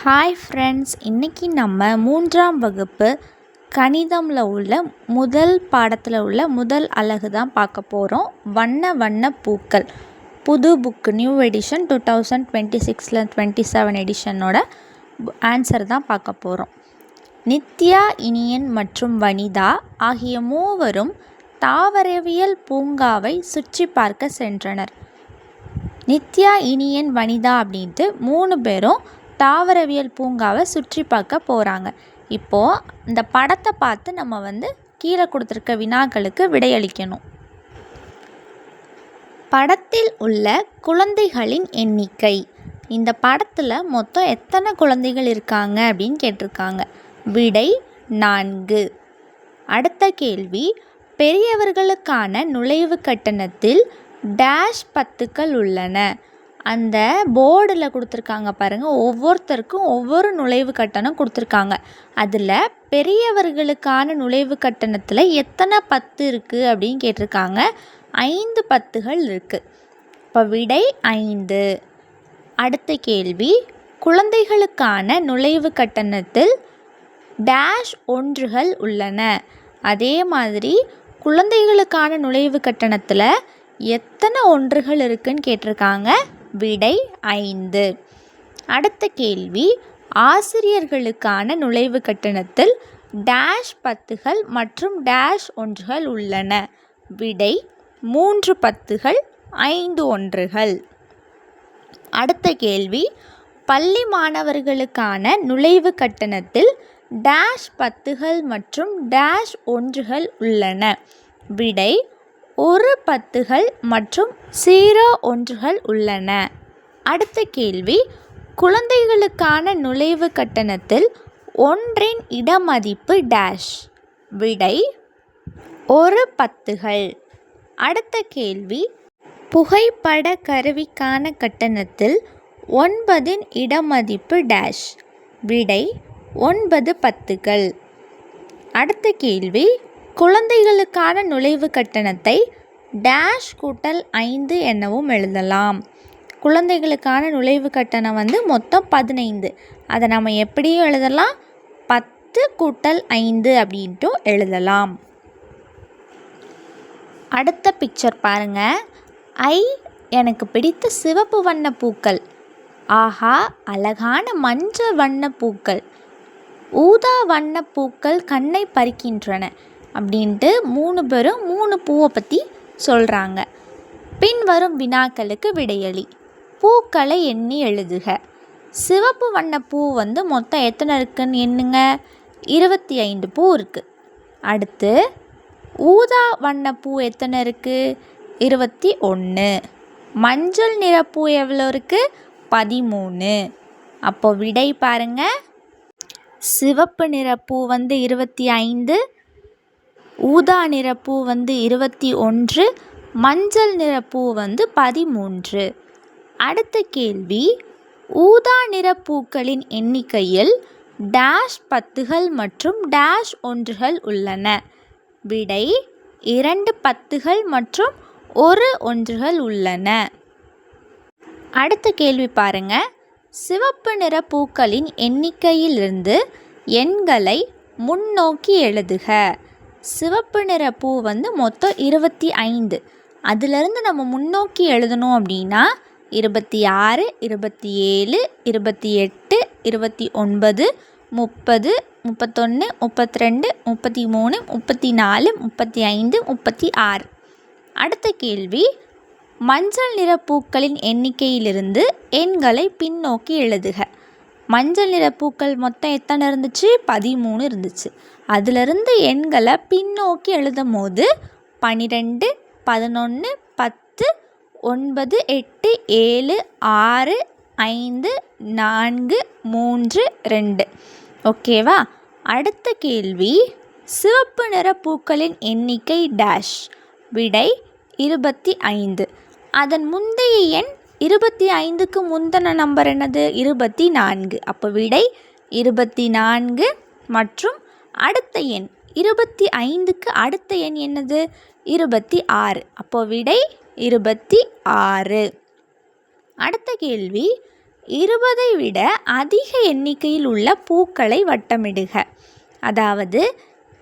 Hi friends, இன்றைக்கி நம்ம 3ஆம் வகுப்பு கணிதமில் உள்ள முதல் பாடத்தில் உள்ள முதல் அலகு தான் பார்க்க போகிறோம். வண்ண வண்ண பூக்கள், புது புக்கு, நியூ எடிஷன் 2026-27 எடிஷனோட ஆன்சர் தான் பார்க்க போகிறோம். நித்யா, இனியன் மற்றும் வனிதா ஆகிய மூவரும் தாவரவியல் பூங்காவை சுற்றி பார்க்க சென்றனர். நித்யா, இனியன், வனிதா அப்படின்ட்டு 3 பேரும் தாவரவியல் பூங்காவை சுற்றி பார்க்க போகிறாங்க. இப்போது இந்த படத்தை பார்த்து நம்ம கீழே கொடுத்துருக்க வினாக்களுக்கு விடையளிக்கணும். படத்தில் உள்ள குழந்தைகளின் எண்ணிக்கை. இந்த படத்தில் மொத்தம் எத்தனை குழந்தைகள் இருக்காங்க அப்படின்னு கேட்டிருக்காங்க. விடை 4. அடுத்த கேள்வி, பெரியவர்களுக்கான நுழைவு கட்டணத்தில் டேஷ் பத்துக்கள் உள்ளன. அந்த போர்டில் கொடுத்துருக்காங்க பாருங்கள், ஒவ்வொருத்தருக்கும் ஒவ்வொரு நுழைவு கட்டணம் கொடுத்துருக்காங்க. அதில் பெரியவர்களுக்கான நுழைவு கட்டணத்தில் எத்தனை 10 இருக்குது அப்படின்னு கேட்டிருக்காங்க. 5 பத்துகள் இருக்குது. இப்போ விடை 5. அடுத்த கேள்வி, குழந்தைகளுக்கான நுழைவு கட்டணத்தில் டேஷ் ஒன்றுகள் உள்ளன. அதே மாதிரி குழந்தைகளுக்கான நுழைவு கட்டணத்தில் எத்தனை ஒன்றுகள் இருக்குன்னு கேட்டிருக்காங்க. விடை 5. அடுத்த கேள்வி, ஆசிரியர்களுக்கான நுழைவு கட்டணத்தில் டேஷ் பத்துகள் மற்றும் டேஷ் ஒன்றுகள் உள்ளன. விடை 3 பத்துகள் 5 ஒன்றுகள். அடுத்த கேள்வி, பள்ளி மாணவர்களுக்கான நுழைவு கட்டணத்தில் டேஷ் பத்துகள் மற்றும் டேஷ் ஒன்றுகள் உள்ளன. விடை 1 பத்துகள் மற்றும் 0 ஒன்றுகள் உள்ளன. அடுத்த கேள்வி, குழந்தைகளுக்கான நுழைவு கட்டணத்தில் ஒன்றின் இடமதிப்பு டேஷ். விடை 1 பத்துகள். அடுத்த கேள்வி, புகைப்பட கருவிக்கான கட்டணத்தில் 9இன் இடமதிப்பு டேஷ். விடை 9 பத்துகள். அடுத்த கேள்வி, குழந்தைகளுக்கான நுழைவு கட்டணத்தை டேஷ் கூட்டல் 5 எனவும் எழுதலாம். குழந்தைகளுக்கான நுழைவு கட்டணம் மொத்தம் 15. அதை நம்ம எப்படியும் எழுதலாம், 10 கூட்டல் 5 அப்படின்ட்டும் எழுதலாம். அடுத்த பிக்சர் பாருங்கள். எனக்கு பிடித்த சிவப்பு வண்ண பூக்கள். ஆஹா, அழகான மஞ்சள் வண்ண பூக்கள். ஊதா வண்ண பூக்கள் கண்ணை பறிக்கின்றன அப்படின்ட்டு 3 பேரும் 3 பூவை பற்றி சொல்கிறாங்க. பின்வரும் வினாக்களுக்கு விடையளி. பூக்களை எண்ணி எழுதுக. சிவப்பு வண்ண பூ மொத்தம் எத்தனை இருக்குன்னு எண்ணுங்க. 25 பூ இருக்குது. அடுத்து ஊதா வண்ண பூ எத்தனை இருக்குது? 21. மஞ்சள் நிற பூ எவ்வளோ இருக்குது? 13. அப்போ விடை பாருங்கள். சிவப்பு நிற பூ 25, ஊதா நிற பூ 21, மஞ்சள் நிற பூ 13. அடுத்த கேள்வி, ஊதா நிற பூக்களின் எண்ணிக்கையில் டேஷ் பத்துகள் மற்றும் டேஷ் ஒன்றுகள் உள்ளன. விடை 2 பத்துகள் மற்றும் 1 ஒன்றுகள் உள்ளன. அடுத்த கேள்வி பாருங்க. சிவப்பு நிற பூக்களின் எண்ணிக்கையிலிருந்து எண்களை முன்னோக்கி எழுதுக. சிவப்பு நிற பூ மொத்தம் 25. அதிலிருந்து நம்ம முன்னோக்கி எழுதணும் அப்படின்னா 26, 27, 28, 29, 30, 31, 32, 33, 34, 35, 36. அடுத்த கேள்வி, மஞ்சள் நிற பூக்களின் எண்ணிக்கையிலிருந்து எண்களை பின்னோக்கி எழுதுக. மஞ்சள் நிற பூக்கள் மொத்தம் எத்தனை இருந்துச்சு? 13 இருந்துச்சு. அதிலிருந்து எண்களை பின்னோக்கி எழுதும் போது 12, 11, 10, 9, 8, 7, 6, 5, 4, 3, 2. ஓகேவா? அடுத்த கேள்வி, சிவப்பு நிற பூக்களின் எண்ணிக்கை டேஷ். விடை 25. அதன் முந்தைய எண் 25க்கு முந்தின நம்பர் என்னது? 24. அப்போ விடை 24. மற்றும் அடுத்த எண் 25க்கு அடுத்த எண் என்னது? 26. அப்போ விடை 26. அடுத்த கேள்வி, 20ஐ விட அதிக எண்ணிக்கையில் உள்ள பூக்களை வட்டமிடுக. அதாவது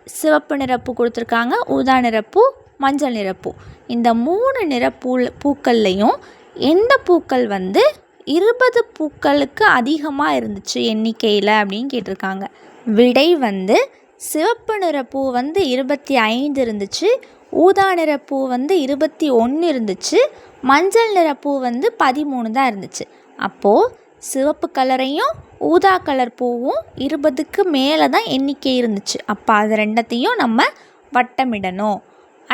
சிவப்பு நிறப்பூ கொடுத்துருக்காங்க, ஊதா நிறப்பூ, மஞ்சள் நிறப்பூ. இந்த 3 நிற பூக்கள்லையும் எந்த பூக்கள் 20 பூக்களுக்கு அதிகமாக இருந்துச்சு எண்ணிக்கையில் அப்படின்னு கேட்டிருக்காங்க. விடை சிவப்பு நிறப்பூ 25 இருந்துச்சு, ஊதா நிறப்பூ 21 இருந்துச்சு, மஞ்சள் நிறப்பூ 13 தான் இருந்துச்சு. அப்போது சிவப்பு கலரையும் ஊதா கலர் பூவும் 20க்கு மேலே தான் எண்ணிக்கை இருந்துச்சு. அப்போ அது ரெண்டத்தையும் நம்ம வட்டமிடணும்.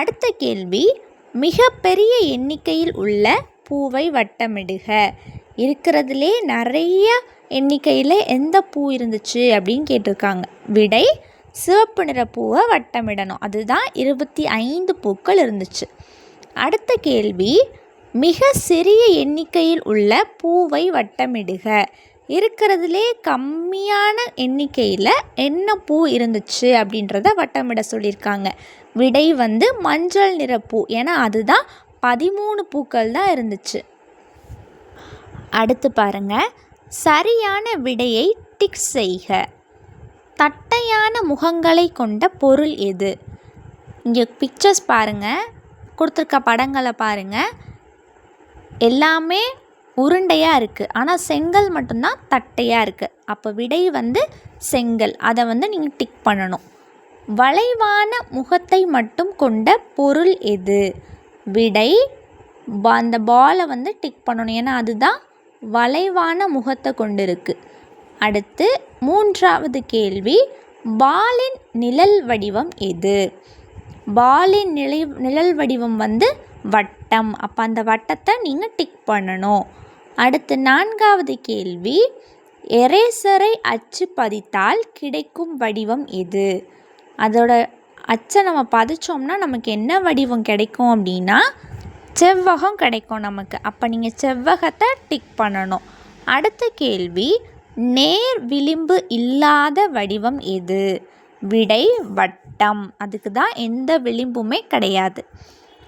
அடுத்த கேள்வி, மிகப்பெரிய எண்ணிக்கையில் உள்ள பூவை வட்டமிடுக. இருக்கிறதுலே நிறைய எண்ணிக்கையில் எந்த பூ இருந்துச்சு அப்படின்னு கேட்டிருக்காங்க. விடை சிவப்பு நிற பூவை வட்டமிடணும். அதுதான் 25 பூக்கள் இருந்துச்சு. அடுத்த கேள்வி, மிக சிறிய எண்ணிக்கையில் உள்ள பூவை வட்டமிடுக. இருக்கிறதுலே கம்மியான எண்ணிக்கையில் என்ன பூ இருந்துச்சு அப்படின்றத வட்டமிட சொல்லியிருக்காங்க. விடை மஞ்சள் நிறப்பூ. ஏன்னா அதுதான் 13 பூக்கள் தான் இருந்துச்சு. அடுத்து பாருங்க, சரியான விடையை டிக் செய்க. தட்டையான முகங்களை கொண்ட பொருள் எது? இங்கே பிக்சர்ஸ் பாருங்கள், கொடுத்துருக்க படங்களை பாருங்கள். எல்லாமே உருண்டையாக இருக்குது, ஆனால் செங்கல் மட்டும்தான் தட்டையாக இருக்குது. அப்போ விடை செங்கல். அதை நீங்கள் டிக் பண்ணணும். வளைவான முகத்தை மட்டும் கொண்ட பொருள் எது? விடை அந்த பாலை டிக் பண்ணணும். ஏன்னா அதுதான் வளைவான முகத்தை கொண்டு இருக்குது. அடுத்து 3வது கேள்வி, பாலின் நிழல் வடிவம் எது? பாலின் நிழல் வடிவம் வட்டம். அப்போ அந்த வட்டத்தை நீங்கள் டிக் பண்ணணும். அடுத்து 4வது கேள்வி, எரேசரை அச்சு பதித்தால் கிடைக்கும் வடிவம் எது? அதோட அச்சை நம்ம பதிச்சோம்னா நமக்கு என்ன வடிவம் கிடைக்கும் அப்படின்னா செவ்வகம் கிடைக்கும் நமக்கு. அப்போ நீங்கள் செவ்வகத்தை டிக் பண்ணணும். அடுத்த கேள்வி, நேர் விளிம்பு இல்லாத வடிவம் எது? விடை வட்டம். அதுக்கு தான் எந்த விளிம்புமே கிடையாது.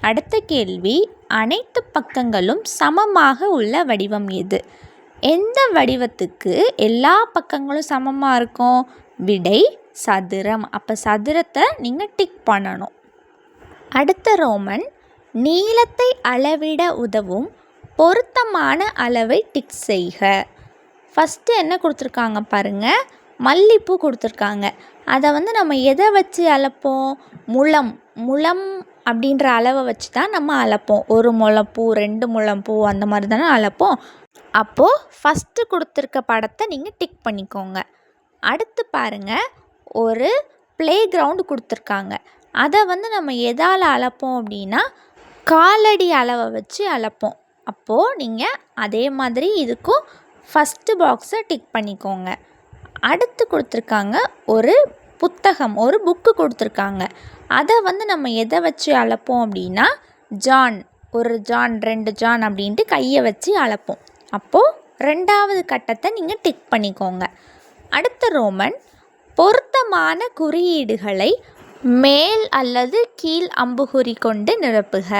அடுத்த கேள்வி, அனைத்து பக்கங்களும் சமமாக உள்ள வடிவம் எது? எந்த வடிவத்துக்கு எல்லா பக்கங்களும் சமமாக இருக்கும்? விடை சதுரம். அப்போ சதுரத்தை நீங்கள் டிக் பண்ணணும். அடுத்த ரோமன், நீளத்தை அளவிட உதவும் பொருத்தமான அளவை டிக் செய்க. ஃபஸ்ட்டு என்ன கொடுத்துருக்காங்க பாருங்கள், மல்லிப்பூ கொடுத்துருக்காங்க. அதை நம்ம எதை வச்சு அளப்போம்? முழம் அப்படின்ற அளவை வச்சு தான் நம்ம அளப்போம். 1 முழப்பூ, 2 முழப்பூ அந்த மாதிரி தானே அளப்போம். அப்போது ஃபஸ்ட்டு கொடுத்துருக்க படத்தை நீங்கள் டிக் பண்ணிக்கோங்க. அடுத்து பாருங்கள், ஒரு ப்ளே கிரவுண்டு கொடுத்துருக்காங்க. அதை நம்ம எதால் அளப்போம் அப்படின்னா காலடி அளவை வச்சு அளப்போம். அப்போது நீங்கள் அதே மாதிரி இதுக்கும் ஃபஸ்ட்டு பாக்ஸை டிக் பண்ணிக்கோங்க. அடுத்து கொடுத்துருக்காங்க ஒரு புத்தகம், ஒரு புக்கு கொடுத்துருக்காங்க. அதை நம்ம எதை வச்சு அளப்போம் அப்படின்னா ஜான், 1 ஜான் 2 ஜான் அப்படின்ட்டு கையை வச்சு அளப்போம். அப்போது 2வது கட்டத்தை நீங்கள் டிக் பண்ணிக்கோங்க. அடுத்த ரோமன், பொருத்தமான குறியீடுகளை மேல் அல்லது கீழ் அம்புகுறி கொண்டு நிரப்புக.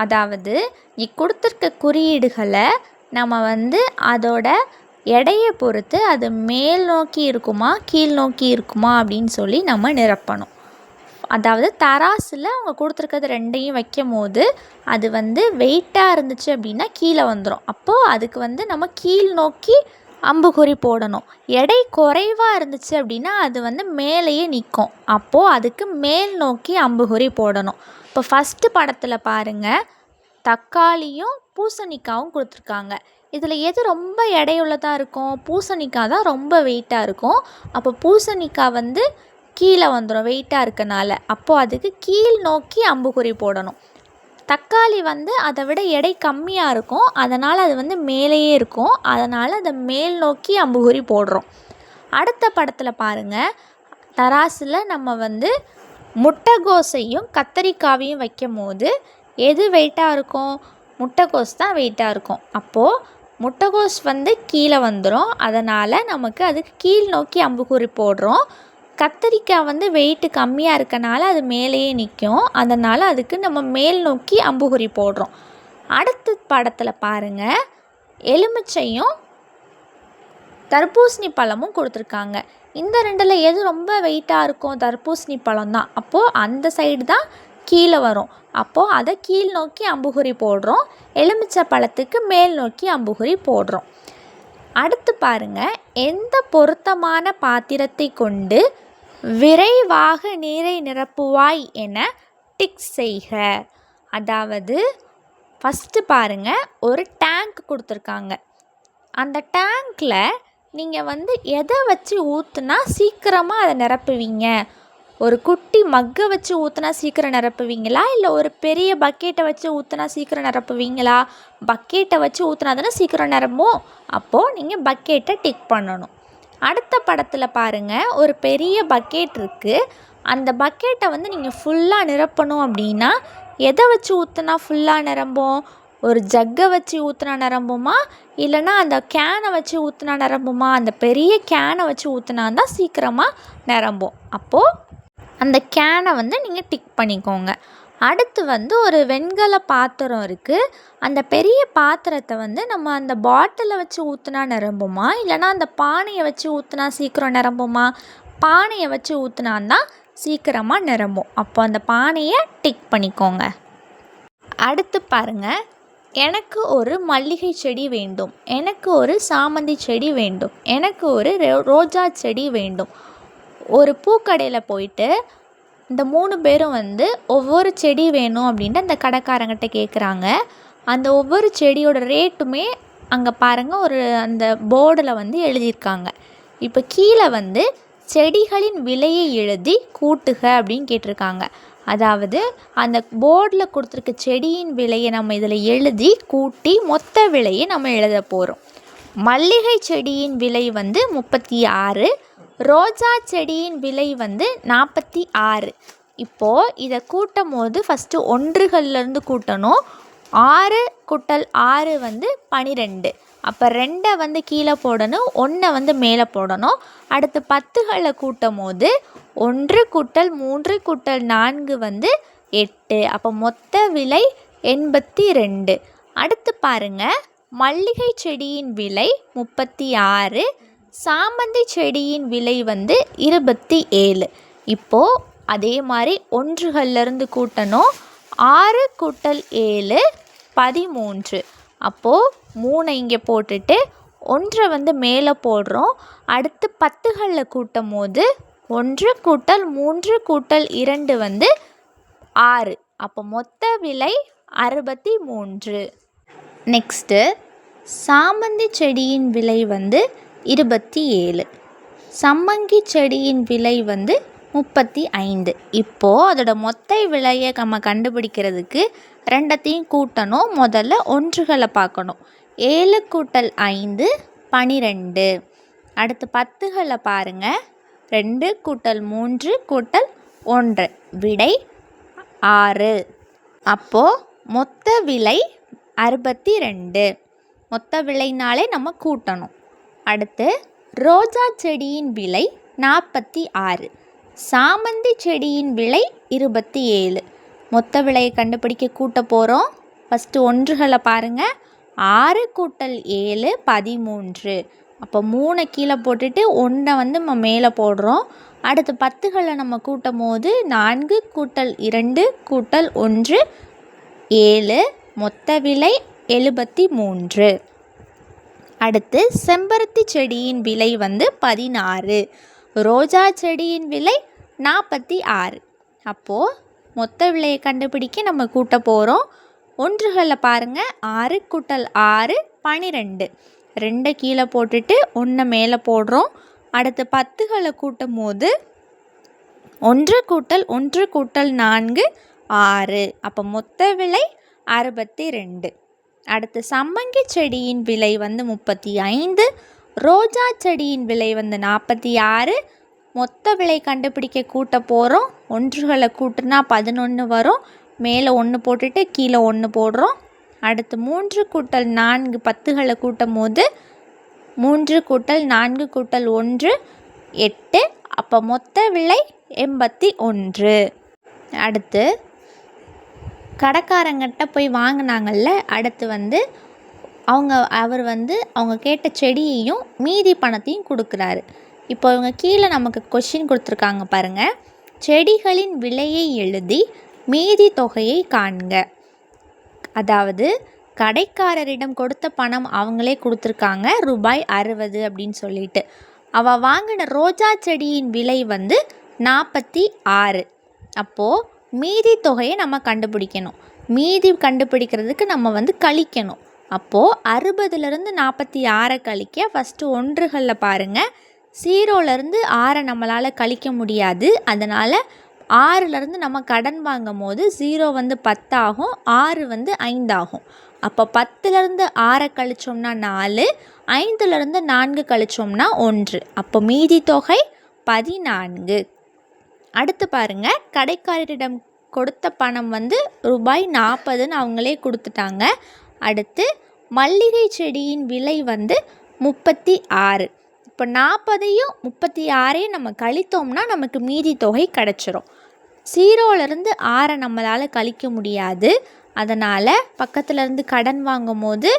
அதாவது கொடுத்துருக்க குறியீடுகளை நம்ம அதோட எடையை பொறுத்து அது மேல் நோக்கி இருக்குமா கீழ் நோக்கி இருக்குமா அப்படின்னு சொல்லி நம்ம நிரப்பணும். அதாவது தராசில் அவங்க கொடுத்துருக்கிறது 2ஐயும் வைக்கும் போது அது வெயிட்டாக இருந்துச்சு அப்படின்னா கீழே வந்துடும். அப்போது அதுக்கு நம்ம கீழ் நோக்கி அம்புகுறி போடணும். எடை குறைவாக இருந்துச்சு அப்படின்னா அது மேலேயே நிற்கும். அப்போது அதுக்கு மேல் நோக்கி அம்புகுறி போடணும். இப்போ ஃபஸ்ட்டு படத்தில் பாருங்கள், தக்காளியும் பூசணிக்காவும் கொடுத்துருக்காங்க. இதில் எது ரொம்ப எடையுள்ளதாக இருக்கும்? பூசணிக்காய் தான் ரொம்ப வெயிட்டாக இருக்கும். அப்போ பூசணிக்காய் கீழே வந்துடும் வெயிட்டாக இருக்கனால. அப்போது அதுக்கு கீழ் நோக்கி அம்புகுறி போடணும். தக்காளி அதை விட எடை கம்மியாக இருக்கும், அதனால் அது மேலேயே இருக்கும். அதனால் அதை மேல் நோக்கி அம்புகுறி போடுறோம். அடுத்த படத்தில் பாருங்கள், தராசில் நம்ம முட்டைகோஸையும் கத்தரிக்காவையும் வைக்கும் போது எது வெயிட்டாக இருக்கும்? முட்டைகோஸ் தான் வெயிட்டாக இருக்கும். அப்போது முட்டைகோஸ் கீழே வந்துடும். அதனால் நமக்கு அதுக்கு கீழ் நோக்கி அம்புகுறி போடுறோம். கத்தரிக்காய் வெயிட்டு கம்மியாக இருக்கனால அது மேலேயே நிற்கும். அதனால் அதுக்கு நம்ம மேல் நோக்கி அம்புகுறி போடுறோம். அடுத்த படத்தில் பாருங்கள், எலுமிச்சையும் தர்பூசணி பழமும் கொடுத்துருக்காங்க. இந்த ரெண்டில் எது ரொம்ப வெயிட்டாக இருக்கும்? தர்பூசணி பழம் தான். அப்போது அந்த சைடு தான் கீழே வரும். அப்போது அதை கீழ் நோக்கி அம்புகுறி போடுறோம். எலுமிச்சை பழத்துக்கு மேல் நோக்கி அம்புகுறி போடுறோம். அடுத்து பாருங்கள், எந்த பொருத்தமான பாத்திரத்தை கொண்டு விரைவாக நீரை நிரப்புவாய் என டிக் செய்க. அதாவது ஃபஸ்ட்டு பாருங்கள், ஒரு டேங்க் கொடுத்துருக்காங்க. அந்த டேங்க்கில் நீங்கள் எதை வச்சு ஊற்றுனா சீக்கிரமாக அதை நிரப்புவீங்க? ஒரு குட்டி மக்கை வச்சு ஊற்றுனா சீக்கிரம் நிரப்புவீங்களா, இல்லை ஒரு பெரிய பக்கெட்டை வச்சு ஊற்றுனா சீக்கிரம் நிரப்புவீங்களா? பக்கெட்டை வச்சு ஊற்றுனா தானே சீக்கிரம் நிரம்பும். அப்போது நீங்கள் பக்கெட்டை டிக் பண்ணணும். அடுத்த படத்தில் பாருங்கள், ஒரு பெரிய பக்கெட் இருக்குது. அந்த பக்கெட்டை நீங்கள் ஃபுல்லாக நிரப்பணும் அப்படின்னா எதை வச்சு ஊற்றுனா ஃபுல்லாக நிரம்பும்? ஒரு ஜக்கை வச்சு ஊற்றுனா நிரம்புமா, இல்லைனா அந்த கேனை வச்சு ஊற்றுனா நிரம்புமா? அந்த பெரிய கேனை வச்சு ஊற்றுனா தான் சீக்கிரமாக நிரம்பும். அப்போது அந்த கேனை நீங்கள் டிக் பண்ணிக்கோங்க. அடுத்து ஒரு வெண்கல பாத்திரம் இருக்குது. அந்த பெரிய பாத்திரத்தை நம்ம அந்த பாட்டிலை வச்சு ஊற்றுனா நிரம்புமா, இல்லைனா அந்த பானையை வச்சு ஊற்றுனா சீக்கிரம் நிரம்புமா? பானையை வச்சு ஊற்றுனாந்தான் சீக்கிரமாக நிரம்பும். அப்போ அந்த பானையை டிக் பண்ணிக்கோங்க. அடுத்து பாருங்கள், எனக்கு ஒரு மல்லிகை செடி வேண்டும், எனக்கு ஒரு சாமந்தி செடி வேண்டும், எனக்கு ஒரு ரோஜா செடி வேண்டும். ஒரு பூக்கடையில் போயிட்டு இந்த 3 பேரும் ஒவ்வொரு செடி வேணும் அப்படின்ட்டு அந்த கடைக்காரங்கிட்ட கேட்குறாங்க. அந்த ஒவ்வொரு செடியோட ரேட்டுமே அங்கே பாருங்கள், ஒரு அந்த போர்டில் எழுதியிருக்காங்க. இப்போ கீழே செடிகளின் விலையை எழுதி கூட்டுக அப்படின்னு கேட்டிருக்காங்க. அதாவது அந்த போர்டில் கொடுத்துருக்க செடியின் விலையை நம்ம இதில் எழுதி கூட்டி மொத்த விலையை நம்ம எழுத போகிறோம். மல்லிகை செடியின் விலை 36, ரோஜா செடியின் விலை 46. இப்போது இதை கூட்டும் போது ஃபஸ்ட்டு ஒன்றுகள்லேருந்து கூட்டணும். 6 கூட்டல் 6 12. அப்போ 2 கீழே போடணும், 1 மேலே போடணும். அடுத்து 10களை கூட்டும் போது 1 கூட்டல் 3 கூட்டல் 4 8. அப்போ மொத்த விலை 82. அடுத்து பாருங்கள், மல்லிகை செடியின் விலை 36, சாமந்தி செடியின் விலை 27. இப்போது அதே மாதிரி ஒன்றுகள்லேருந்து கூட்டணும். 6 கூட்டல் 7 13. அப்போது 3 இங்கே போட்டுட்டு 1 மேலே போடுறோம். அடுத்து 10களில் கூட்டும் போது 1 கூட்டல் 3 கூட்டல் 2 6. அப்போ மொத்த விலை 63. நெக்ஸ்ட்டு சாமந்தி செடியின் விலை 27, சம்மங்கி செடியின் விலை 35. இப்போது அதோட மொத்த விலையை நம்ம கண்டுபிடிக்கிறதுக்கு 2த்தையும் கூட்டணும். முதல்ல ஒன்றுகளை பார்க்கணும். 7 கூட்டல் 5 12. அடுத்து 10களை பாருங்கள், 2 கூட்டல் 3 கூட்டல் 1, விடை 6. அப்போது மொத்த விலை 62. மொத்த விலைனாலே நம்ம கூட்டணும். அடுத்து ரோஜா செடியின் விலை 46, சாமந்தி செடியின் விலை 27. மொத்த விலையை கண்டுபிடிக்க கூட்ட போகிறோம். ஃபஸ்ட்டு ஒன்றுகளை பாருங்கள், 6 கூட்டல் 7 13. அப்போ 3 கீழே போட்டுட்டு 1 நம்ம மேலே போடுறோம். அடுத்து 10களை நம்ம கூட்டும் போது 4 கூட்டல் 2 கூட்டல் 1 7. மொத்த விலை 73. அடுத்து செம்பருத்தி செடியின் விலை 16, ரோஜா செடியின் விலை 46. அப்போது மொத்த விலையை கண்டுபிடிக்க நம்ம கூட்ட போகிறோம். ஒன்றுகளில் பாருங்கள், 6 கூட்டல் 6 12. 2 கீழே போட்டுட்டு 1 மேலே போடுறோம். அடுத்து 10களை கூட்டும் போது 1 கூட்டல் 1 கூட்டல் 4 6. அப்போ மொத்த விலை 62. அடுத்து சம்மங்கி செடியின் விலை 35, ரோஜா செடியின் விலை 46. மொத்த விலை கண்டுபிடிக்க கூட்ட போகிறோம். ஒன்றுகளை கூட்டினா 11 வரும். மேலே 1 போட்டுட்டு கீழே 1 போடுறோம். அடுத்து 3 கூட்டல் 4 10களை கூட்டும் போது 3 கூட்டல் 4 கூட்டல் 1 8. அப்போ மொத்த விலை 81. அடுத்து கடைக்காரங்கிட்ட போய் வாங்கினாங்கல்ல. அடுத்து அவர் வந்து அவங்க கேட்ட செடியையும் மீதி பணத்தையும் கொடுக்குறாரு. இப்போ இவங்க கீழே நமக்கு கொஸ்டின் கொடுத்துருக்காங்க பாருங்கள். செடிகளின் விலையை எழுதி மீதி தொகையை காண்க. அதாவது கடைக்காரரிடம் கொடுத்த பணம் அவங்களே கொடுத்துருக்காங்க ரூபாய் 60 அப்படின்னு சொல்லிட்டு. அவள் வாங்கின ரோஜா செடியின் விலை வந்து 46. அப்போது மீதி தொகையை நம்ம கண்டுபிடிக்கணும். மீதி கண்டுபிடிக்கிறதுக்கு நம்ம வந்து கழிக்கணும். அப்போது 60லேருந்து 46 கழிக்க ஃபஸ்ட்டு ஒன்றுகளில் பாருங்கள். 0லேருந்து 6 நம்மளால் கழிக்க முடியாது. அதனால் 6லேருந்து நம்ம கடன் வாங்கும் போது 0 வந்து 10 ஆகும், 6 வந்து 5 ஆகும். அப்போ 10லேருந்து 6 கழிச்சோம்னா 4, 5லேருந்து 4 கழிச்சோம்னா 1. அப்போ மீதி தொகை 14. அடுத்து பாருங்கள், கடைக்காரரிடம் கொடுத்த பணம் வந்து ரூபாய் 40ன்னு அவங்களே கொடுத்துட்டாங்க. அடுத்து மல்லிகை செடியின் விலை வந்து 36. இப்போ 40ஐயும் 36ஐயும் நம்ம கழித்தோம்னா நமக்கு மீதி தொகை கிடச்சிரும். 0லேருந்து 6 நம்மளால் கழிக்க முடியாது. அதனால் பக்கத்துலேருந்து கடன் வாங்கும் போது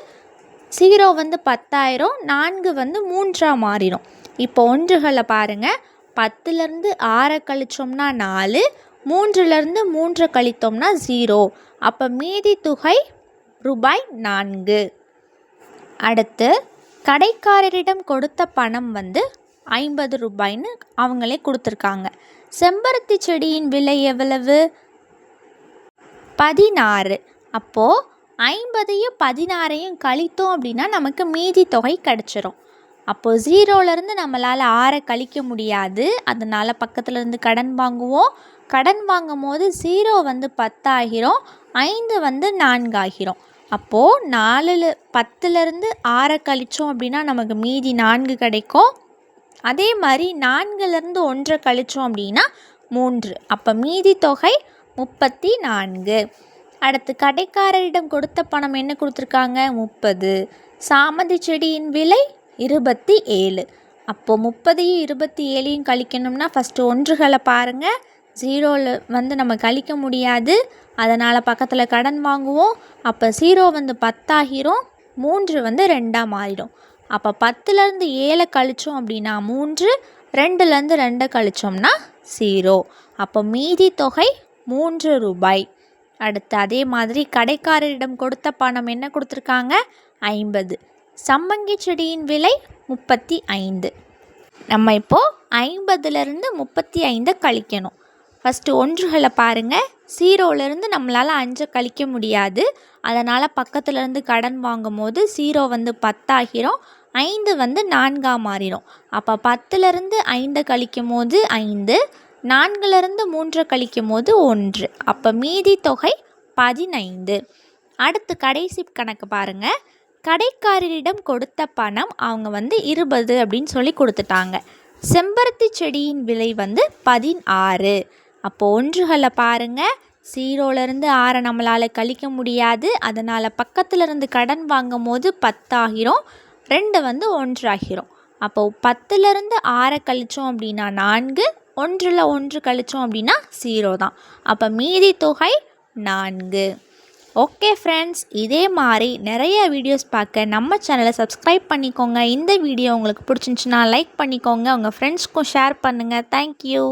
0 வந்து 10,000, 4 வந்து 3ஆக மாறிடும். இப்போ ஒன்றுகளை பாருங்கள். 10லேருந்து 6 கழிச்சோம்னா 4, 3லேருந்து 3 கழித்தோம்னா 0. அப்போ மீதி தொகை ரூபாய் 4. அடுத்து கடைக்காரரிடம் கொடுத்த பணம் வந்து 50 ரூபாய்ன்னு அவங்களே கொடுத்துருக்காங்க. செம்பருத்தி செடியின் விலை எவ்வளவு? 16. அப்போது 50ஐயும் 16ஐயும் கழித்தோம் அப்படின்னா நமக்கு மீதி தொகை கிடச்சிரும். அப்போது 0லேருந்து நம்மளால் 6 கழிக்க முடியாது. அதனால் பக்கத்துலேருந்து கடன் வாங்குவோம். கடன் வாங்கும் போது 0 வந்து 10 ஆகிரும், 5 வந்து 4 ஆகிரும். அப்போது 10லேருந்து 6 கழித்தோம் அப்படின்னா நமக்கு மீதி 4 கிடைக்கும். அதே மாதிரி 4லேருந்து 1 கழித்தோம் அப்படின்னா 3. அப்போ மீதி தொகை 34. அடுத்து கடைக்காரரிடம் கொடுத்த பணம் என்ன கொடுத்துருக்காங்க? 30. சாமந்தி செடியின் விலை 27. அப்போது 30ஐயும் 27ஐயும் கழிக்கணும்னா ஃபஸ்ட்டு ஒன்றுகளை பாருங்கள். 0ல் வந்து நம்ம கழிக்க முடியாது. அதனால் பக்கத்தில் கடன் வாங்குவோம். அப்போ 0 வந்து 10 ஆகிரும், 3 வந்து 2ஆக மாறிடும். அப்போ 10லேருந்து 7 கழித்தோம் அப்படின்னா 3, 2லேருந்து 2 கழித்தோம்னா 0. அப்போ மீதி தொகை 3 ரூபாய். அடுத்து அதே மாதிரி கடைக்காரரிடம் கொடுத்த பணம் என்ன கொடுத்துருக்காங்க? 50. சம்மங்கி செடியின் விலை 35. நம்ம இப்போது 50லேருந்து 35 கழிக்கணும். ஃபஸ்ட்டு ஒன்றுகளை பாருங்கள். 0லேருந்து நம்மளால் 5 கழிக்க முடியாது. அதனால் பக்கத்துலேருந்து கடன் வாங்கும் போது 0 வந்து 10 ஆகிரும், 5 வந்து 4ஆக மாறிடும். அப்போ 10லேருந்து 5 கழிக்கும் போது 5, 4லேருந்து 3 கழிக்கும் போது 1. அப்போ மீதி தொகை 15. அடுத்து கடைசி கணக்கு பாருங்கள். கடைக்காரரிடம் கொடுத்த பணம் அவங்க வந்து 20 அப்படின்னு சொல்லி கொடுத்துட்டாங்க. செம்பருத்தி செடியின் விலை வந்து 16. அப்போது ஒன்றுகளை பாருங்கள். 0லேருந்து 6 நம்மளால் கழிக்க முடியாது. அதனால் பக்கத்துலேருந்து கடன் வாங்கும் போது 10 ஆகிரும், 2 வந்து 1 ஆகிரும். அப்போது 10லேருந்து 6 கழித்தோம் அப்படின்னா 4, 1ல் 1 கழித்தோம் அப்படின்னா 0 தான். அப்போ மீதி தொகை 4. ஓகே ஃப்ரெண்ட்ஸ், இதே மாதிரி நிறைய வீடியோஸ் பார்க்க நம்ம சேனலை சப்ஸ்கிரைப் பண்ணிக்கோங்க. இந்த வீடியோ உங்களுக்கு பிடிச்சிருந்துச்சுன்னா லைக் பண்ணிக்கோங்க. உங்கள் ஃப்ரெண்ட்ஸ்க்கும் ஷேர் பண்ணுங்கள். தேங்க்யூ.